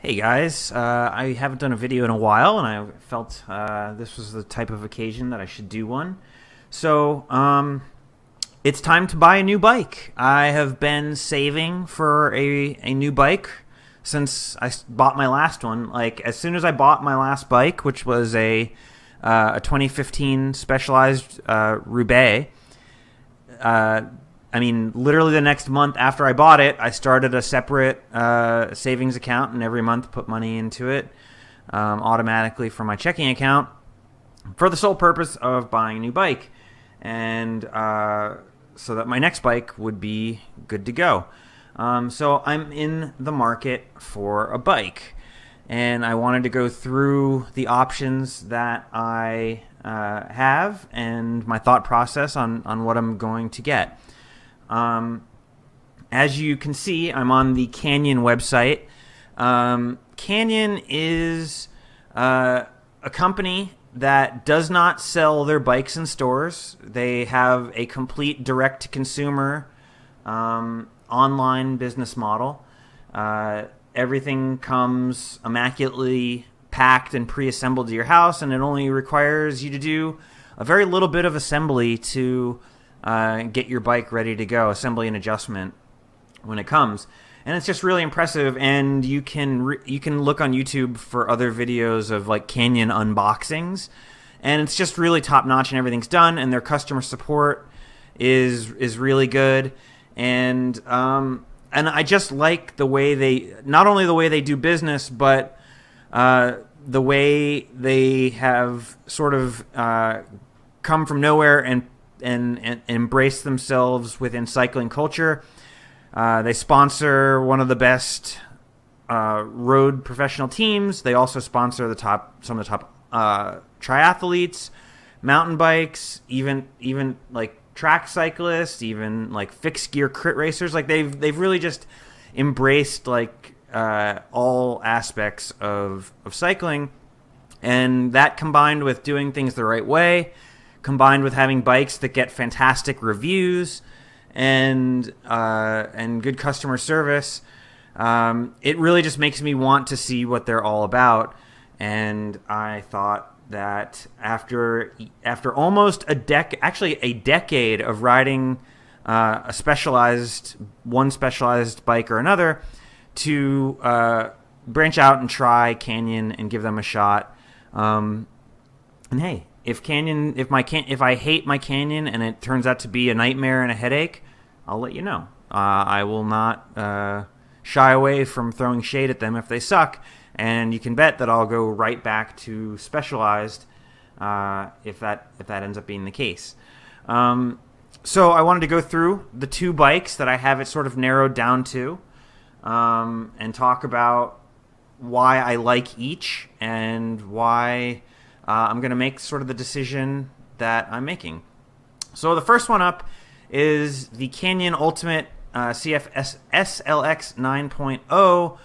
Hey guys, I haven't done a video in a while, and I felt this was the type of occasion that I should do one. So, it's time to buy a new bike. I have been saving for a new bike since bought my last one. Like, as soon as I bought my last bike, which was a 2015 Specialized Roubaix, literally the next month after I bought it, I started a separate savings account, and every month put money into it automatically from my checking account for the sole purpose of buying a new bike, and so that my next bike would be good to go. So I'm in the market for a bike, and I wanted to go through the options that I have and my thought process on what I'm going to get. As you can see, I'm on the Canyon website. Canyon is a company that does not sell their bikes in stores. They have a complete direct-to-consumer online business model. Everything comes immaculately packed and pre-assembled to your house, and it only requires you to do a very little bit of assembly to get your bike ready to go, assembly and adjustment when it comes. And it's just really impressive, and you can look on YouTube for other videos of like Canyon unboxings, and it's just really top notch, and everything's done, and their customer support is really good, and I just like the way they, not only the way they do business, but the way they have sort of come from nowhere and embrace themselves within cycling culture. They sponsor one of the best road professional teams. They also sponsor some of the top triathletes, mountain bikes, even like track cyclists, even like fixed gear crit racers. Like they've really just embraced like all aspects of cycling, and that combined with doing things the right way, combined with having bikes that get fantastic reviews and good customer service, it really just makes me want to see what they're all about. And I thought that after almost a decade of riding one specialized bike or another, to branch out and try Canyon and give them a shot. And hey, if I hate my Canyon and it turns out to be a nightmare and a headache, I'll let you know. I will not shy away from throwing shade at them if they suck, and you can bet that I'll go right back to Specialized if that ends up being the case. So I wanted to go through the two bikes that I have it sort of narrowed down to, and talk about why I like each and why I'm going to make sort of the decision that I'm making. So the first one up is the Canyon Ultimate CF SLX 9.0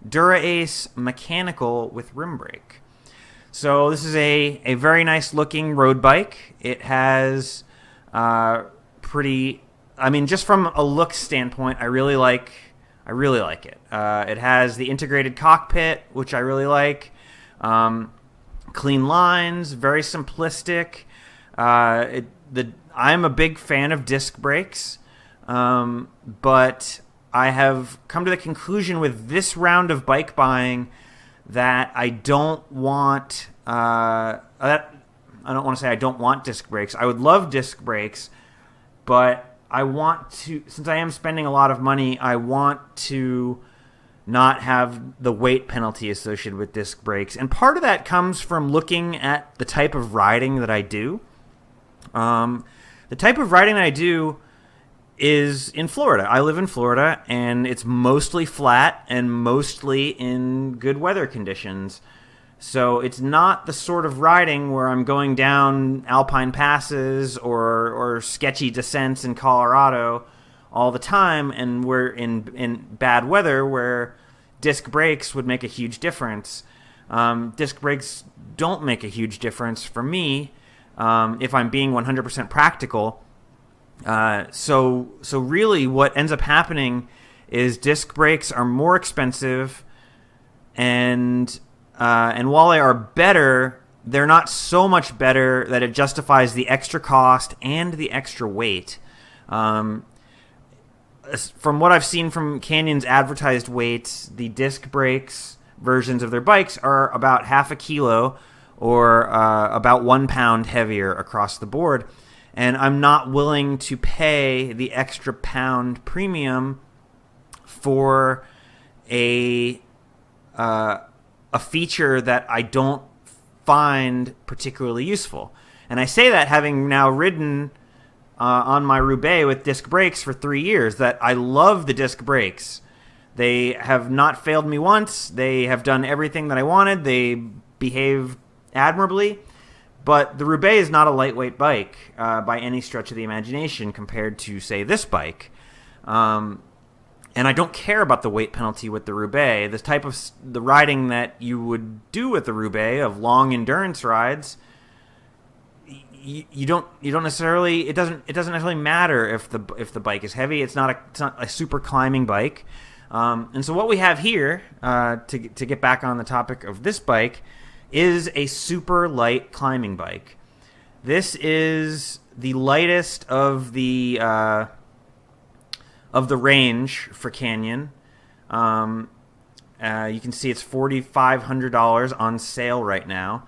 Dura-Ace Mechanical with rim brake. So this is a very nice looking road bike. It has just from a look standpoint, I really like it. It has the integrated cockpit, which I really like. Clean lines, very simplistic. I'm a big fan of disc brakes, but I have come to the conclusion with this round of bike buying that I don't want. I don't want to say I don't want disc brakes. I would love disc brakes, but I want to. Since I am spending a lot of money, I want to not have the weight penalty associated with disc brakes. And part of that comes from looking at the type of riding that I do. The type of riding that I do is in Florida. I live in Florida, and it's mostly flat and mostly in good weather conditions. So it's not the sort of riding where I'm going down alpine passes or sketchy descents in Colorado all the time, and we're in bad weather where disc brakes would make a huge difference. Disc brakes don't make a huge difference for me if I'm being 100% practical. So really what ends up happening is disc brakes are more expensive and while they are better, they're not so much better that it justifies the extra cost and the extra weight. From what I've seen from Canyon's advertised weights, the disc brakes versions of their bikes are about half a kilo or about 1 pound heavier across the board. And I'm not willing to pay the extra pound premium for a feature that I don't find particularly useful. And I say that having now ridden on my Roubaix with disc brakes for 3 years, that I love the disc brakes. They have not failed me once. They have done everything that I wanted. They behave admirably. But the Roubaix is not a lightweight bike by any stretch of the imagination compared to, say, this bike. And I don't care about the weight penalty with the Roubaix. This type of the riding that you would do with the Roubaix of long endurance rides, you don't necessarily, it doesn't necessarily matter if the bike is heavy. It's not a super climbing bike. And so what we have here to get back on the topic of this bike is a super light climbing bike. This is the lightest of the range for Canyon. You can see it's $4,500 on sale right now.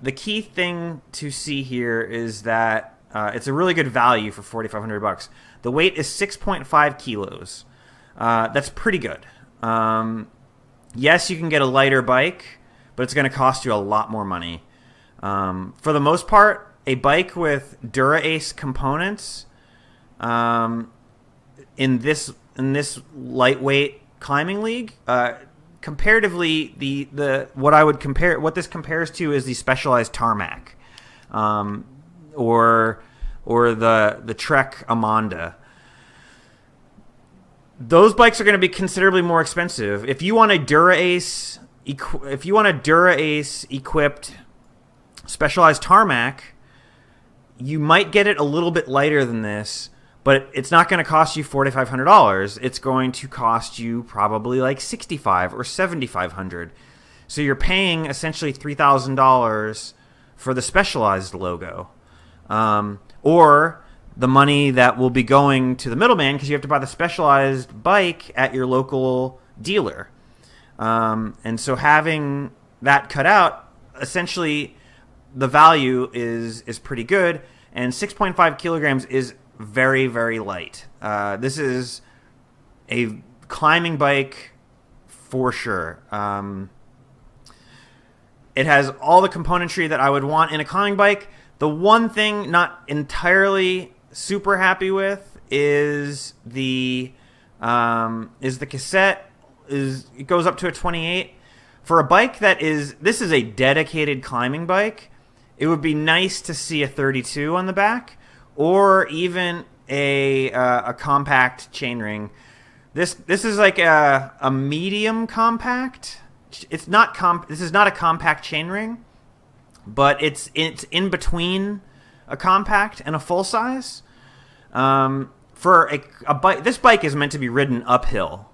The key thing to see here is that it's a really good value for $4,500. The weight is 6.5 kilos. That's pretty good. Yes, you can get a lighter bike, but it's going to cost you a lot more money. For the most part, a bike with Dura-Ace components in this lightweight climbing league, comparatively, what this compares to is the Specialized Tarmac, or the Trek Amanda. Those bikes are going to be considerably more expensive. If you want a Dura-Ace equipped Specialized Tarmac, you might get it a little bit lighter than this, but it's not going to cost you $4,500. It's going to cost you probably like $6,500 or $7,500. So you're paying essentially $3,000 for the Specialized logo, or the money that will be going to the middleman because you have to buy the Specialized bike at your local dealer. And so having that cut out, essentially the value is pretty good, and 6.5 kilograms is very, very light. This is a climbing bike for sure. It has all the componentry that I would want in a climbing bike. The one thing not entirely super happy with is the cassette. It goes up to a 28. For a bike this is a dedicated climbing bike, it would be nice to see a 32 on the back, or even a compact chainring. This is like a medium compact. It's not This is not a compact chainring, but it's in between a compact and a full size. For a bike, this bike is meant to be ridden uphill.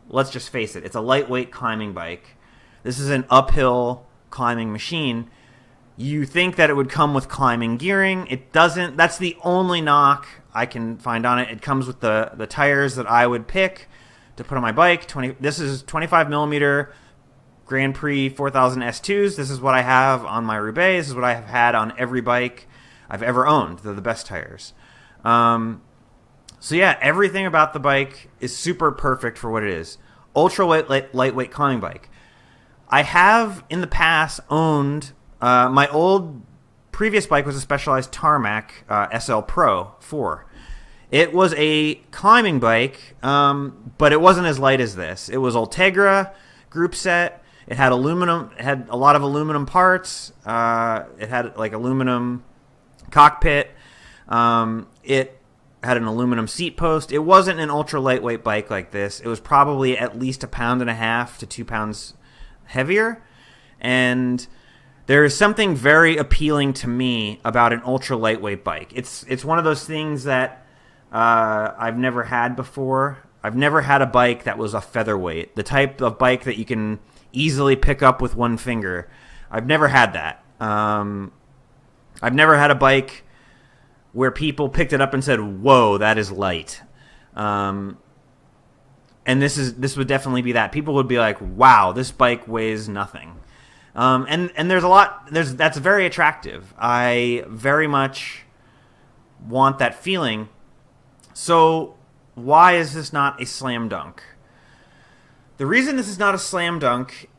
Let's just face it. It's a lightweight climbing bike. This is an uphill climbing machine. You think that it would come with climbing gearing. It doesn't. That's the only knock I can find on it. It comes with the tires that I would pick to put on my bike. This is 25 millimeter Grand Prix 4000 S2s. This is what I have on my Roubaix. This is what I have had on every bike I've ever owned. They're the best tires. So yeah, everything about the bike is super perfect for what it is. Ultra lightweight climbing bike. I have in the past owned my old previous bike was a Specialized Tarmac SL Pro 4. It was a climbing bike, but it wasn't as light as this. It was Ultegra group set. It had aluminum. It had a lot of aluminum parts. It had like aluminum cockpit. It had an aluminum seat post. It wasn't an ultra lightweight bike like this. It was probably at least 1.5 pounds to 2 pounds heavier. And there is something very appealing to me about an ultra lightweight bike. It's one of those things that I've never had before. I've never had a bike that was a featherweight, the type of bike that you can easily pick up with one finger. I've never had that. I've never had a bike where people picked it up and said, "Whoa, that is light." And this would definitely be that. People would be like, "Wow, this bike weighs nothing." And that's very attractive. I very much want that feeling. So why is this not a slam dunk? The reason this is not a slam dunk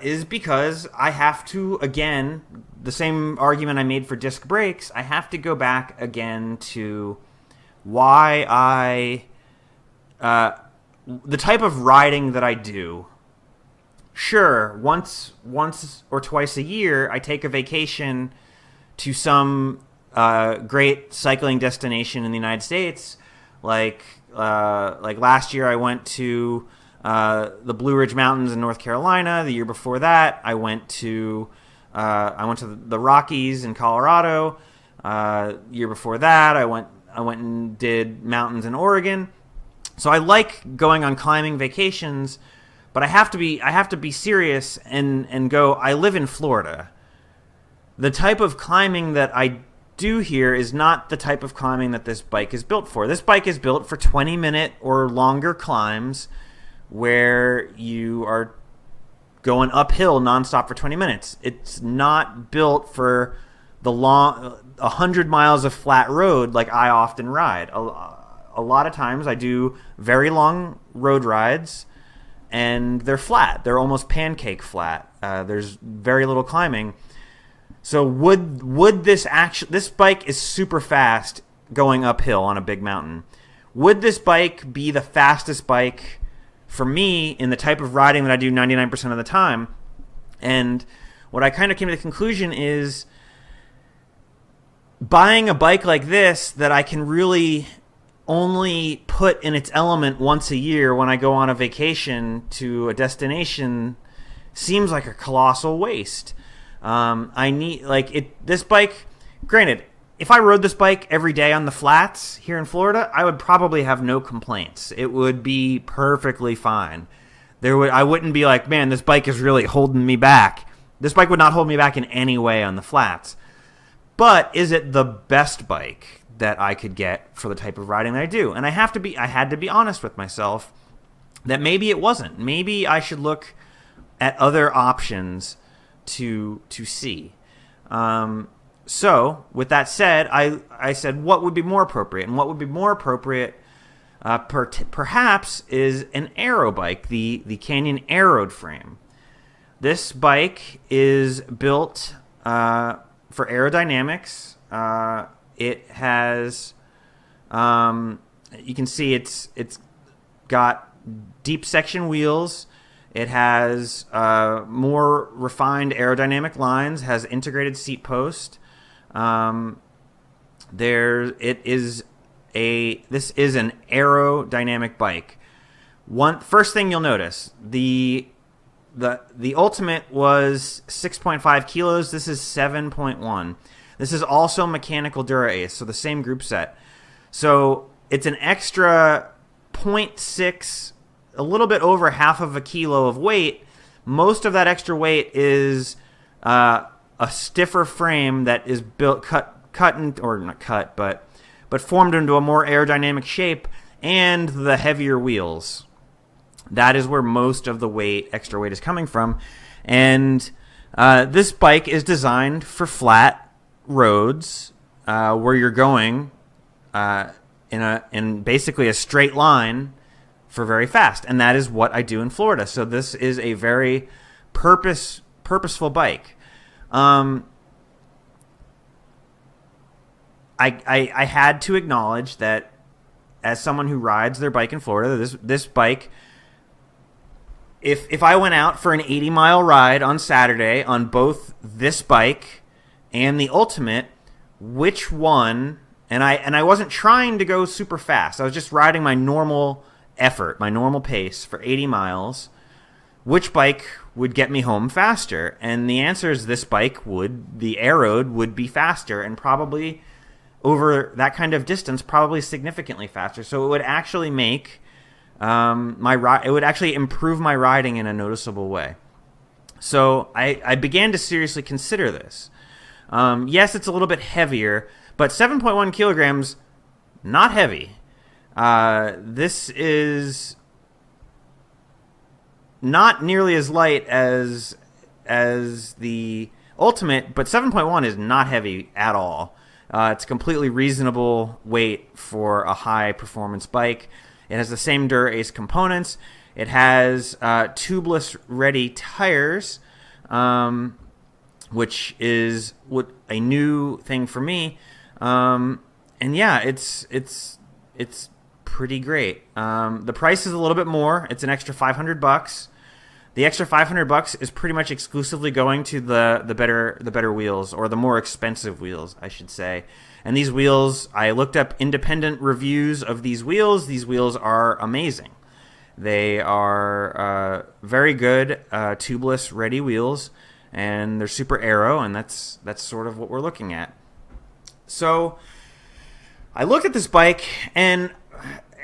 is because I have to, again, the same argument I made for disc brakes, I have to go back again to why the type of riding that I do. Sure, once or twice a year, I take a vacation to some great cycling destination in the United States. Like last year, I went to the Blue Ridge Mountains in North Carolina. The year before that, I went to the Rockies in Colorado. Year before that, I went and did mountains in Oregon. So I like going on climbing vacations, but I have to be serious and go. I live in Florida. The type of climbing that I do here is not the type of climbing that this bike is built for. This bike is built for 20-minute or longer climbs where you are going uphill nonstop for 20 minutes. It's not built for the long 100 miles of flat road like I often ride. A lot of times I do very long road rides, and they're flat. They're almost pancake flat. There's very little climbing. So would this bike is super fast going uphill on a big mountain. Would this bike be the fastest bike for me in the type of riding that I do 99% of the time? And what I kind of came to the conclusion is buying a bike like this that I can really only put in its element once a year when I go on a vacation to a destination seems like a colossal waste. This bike, granted, if I rode this bike every day on the flats here in Florida, I would probably have no complaints. It would be perfectly fine. I wouldn't be like, man, this bike is really holding me back. This bike would not hold me back in any way on the flats. But is it the best bike that I could get for the type of riding that I do? And I had to be honest with myself that maybe it wasn't. Maybe I should look at other options to see. So with that said, I said what would be more appropriate, and what would be more appropriate perhaps is an aero bike, the Canyon Aeroad frame. This bike is built for aerodynamics. It has, you can see it's got deep section wheels. It has more refined aerodynamic lines. Has integrated seat post. This is an aerodynamic bike. First thing you'll notice, the Ultimate was 6.5 kilos. This is 7.1. This is also mechanical Dura-Ace, so the same group set. So it's an extra 0.6, a little bit over half of a kilo of weight. Most of that extra weight is a stiffer frame that is built, but formed into a more aerodynamic shape, and the heavier wheels. That is where most of the extra weight is coming from. And this bike is designed for flat roads where you're going in basically a straight line for very fast, and that is what I do in Florida. So this is a very purposeful bike. I had to acknowledge that as someone who rides their bike in Florida, this bike, if I went out for an 80-mile ride on Saturday on both this bike and the Ultimate, which one? And I wasn't trying to go super fast. I was just riding my normal effort, my normal pace for 80 miles. Which bike would get me home faster? And the answer is this bike the Aeroad would be faster, and probably over that kind of distance, probably significantly faster. So it would actually make it would actually improve my riding in a noticeable way. So I began to seriously consider this. Yes, it's a little bit heavier, but 7.1 kilograms, not heavy. This is not nearly as light as the Ultimate, but 7.1 is not heavy at all. It's a completely reasonable weight for a high-performance bike. It has the same Dura-Ace components. It has tubeless-ready tires, which is a new thing for me. And yeah, it's pretty great. The price is a little bit more. It's an extra $500. The extra $500 is pretty much exclusively going to the better wheels, or the more expensive wheels, I should say. And these wheels, I looked up independent reviews of these wheels. These wheels are amazing. They are very good tubeless ready wheels, and they're super aero, and that's sort of what we're looking at. So I look at this bike, and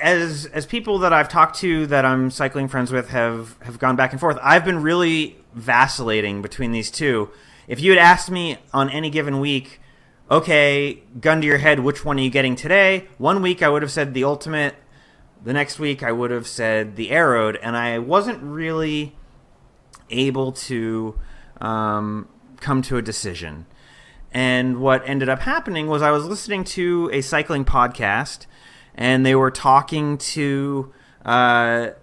as people that I've talked to that I'm cycling friends with have gone back and forth, I've been really vacillating between these two. If you had asked me on any given week, okay, gun to your head, which one are you getting today? One week I would have said the Ultimate. The next week I would have said the Aeroed, and I wasn't really able to come to a decision. And what ended up happening was I was listening to a cycling podcast, and they were talking to a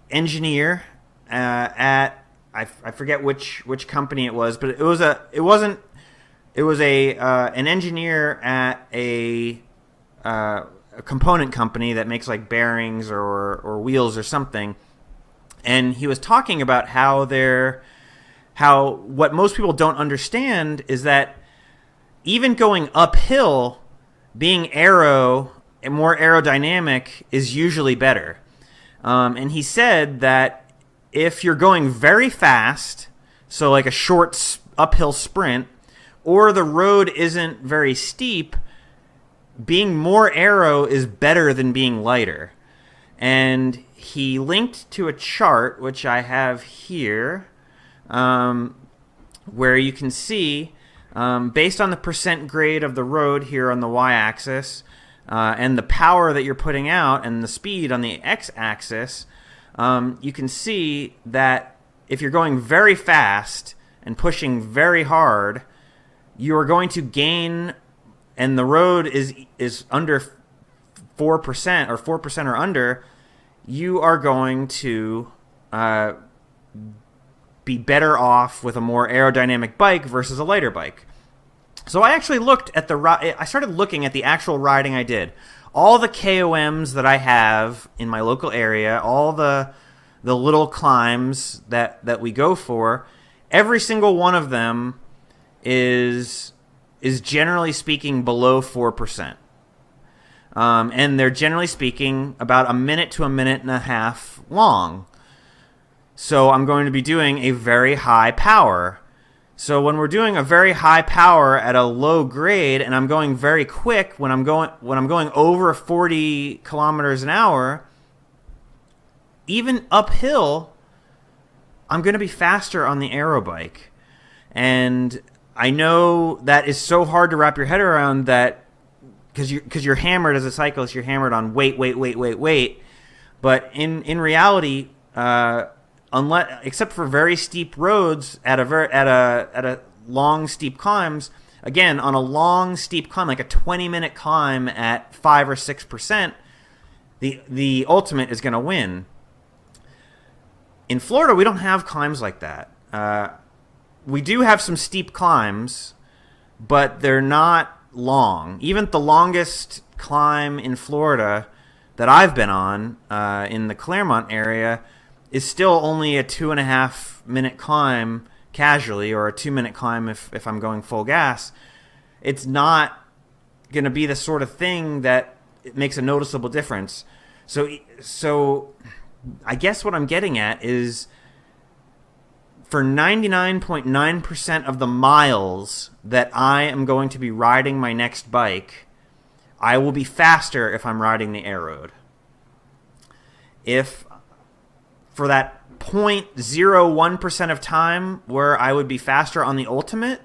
engineer at I forget which company it was, but it was an engineer at a component company that makes like bearings or wheels or something, and he was talking about how what most people don't understand is that even going uphill, being aero and more aerodynamic is usually better. And he said that if you're going very fast, so like a short uphill sprint, or the road isn't very steep, being more aero is better than being lighter. And he linked to a chart, which I have here, where you can see, based on the percent grade of the road here on the y-axis, and the power that you're putting out and the speed on the x-axis, you can see that if you're going very fast and pushing very hard, you are going to gain, and the road is under 4% or 4% or under, you are going to be better off with a more aerodynamic bike versus a lighter bike. So I actually I started looking at the actual riding I did. All the KOMs that I have in my local area, all the little climbs that we go for, every single one of them is generally speaking below 4%. And they're generally speaking about a minute to a minute and a half long. So I'm going to be doing a very high power. So when we're doing a very high power at a low grade, and I'm going very quick when I'm going over 40 kilometers an hour, even uphill, I'm going to be faster on the aero bike. And I know that is so hard to wrap your head around, that because you're hammered as a cyclist, you're hammered on weight. But in reality, except for very steep roads at a long steep climbs, again on a long steep climb, like a 20-minute climb at 5 or 6%, the Ultimate is going to win. In Florida, we don't have climbs like that. We do have some steep climbs, but they're not long. Even the longest climb in Florida that I've been on, in the Claremont area, is still only a 2.5-minute climb casually, or a 2-minute climb if I'm going full gas. It's not going to be the sort of thing that it makes a noticeable difference. So I guess what I'm getting at is, for 99.9% of the miles that I am going to be riding my next bike, I will be faster if I'm riding the Aeroed. if for that 0.01% of time where I would be faster on the ultimate,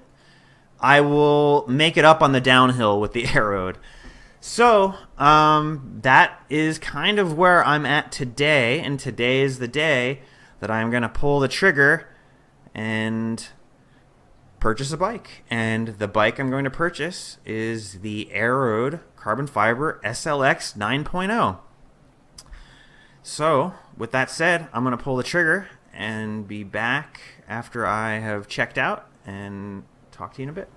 I will make it up on the downhill with the Aeroad. So that is kind of where I'm at today, and today is the day that I'm going to pull the trigger and purchase a bike. And the bike I'm going to purchase is the Aeroad Carbon Fiber SLX 9.0. So with that said, I'm going to pull the trigger and be back after I have checked out and talk to you in a bit.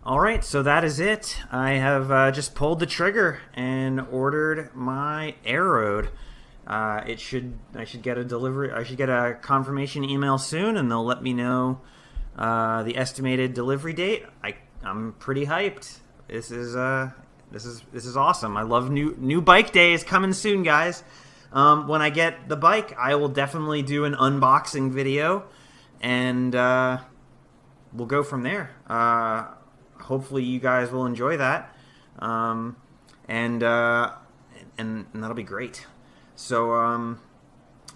All right, so that is it. I have just pulled the trigger and ordered my Aeroad. I should get a delivery. I should get a confirmation email soon, and they'll let me know the estimated delivery date. I'm pretty hyped. This is awesome. I love new bike days coming soon, guys. When I get the bike, I will definitely do an unboxing video, and we'll go from there. Hopefully, you guys will enjoy that, and that'll be great. So,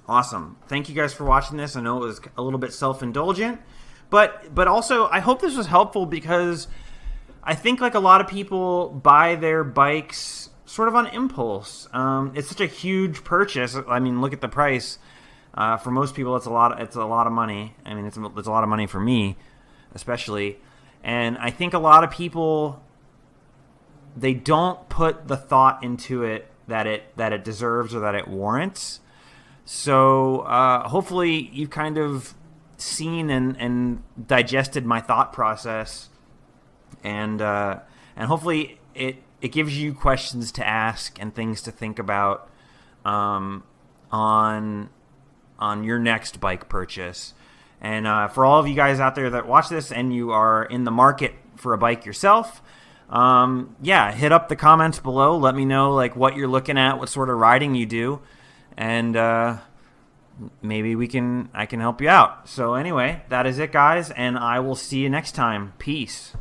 awesome. Thank you guys for watching this. I know it was a little bit self-indulgent, but also I hope this was helpful, because I think like a lot of people buy their bikes sort of on impulse. It's such a huge purchase. I mean, look at the price. For most people, it's a lot of money. I mean, it's a lot of money for me, especially. And I think a lot of people, they don't put the thought into it that it deserves or that it warrants. So hopefully you've kind of seen and digested my thought process, and hopefully it gives you questions to ask and things to think about on your next bike purchase. And for all of you guys out there that watch this and you are in the market for a bike yourself, hit up the comments below. Let me know like what you're looking at, what sort of riding you do, and maybe I can help you out. So anyway, that is it, guys, and I will see you next time. Peace.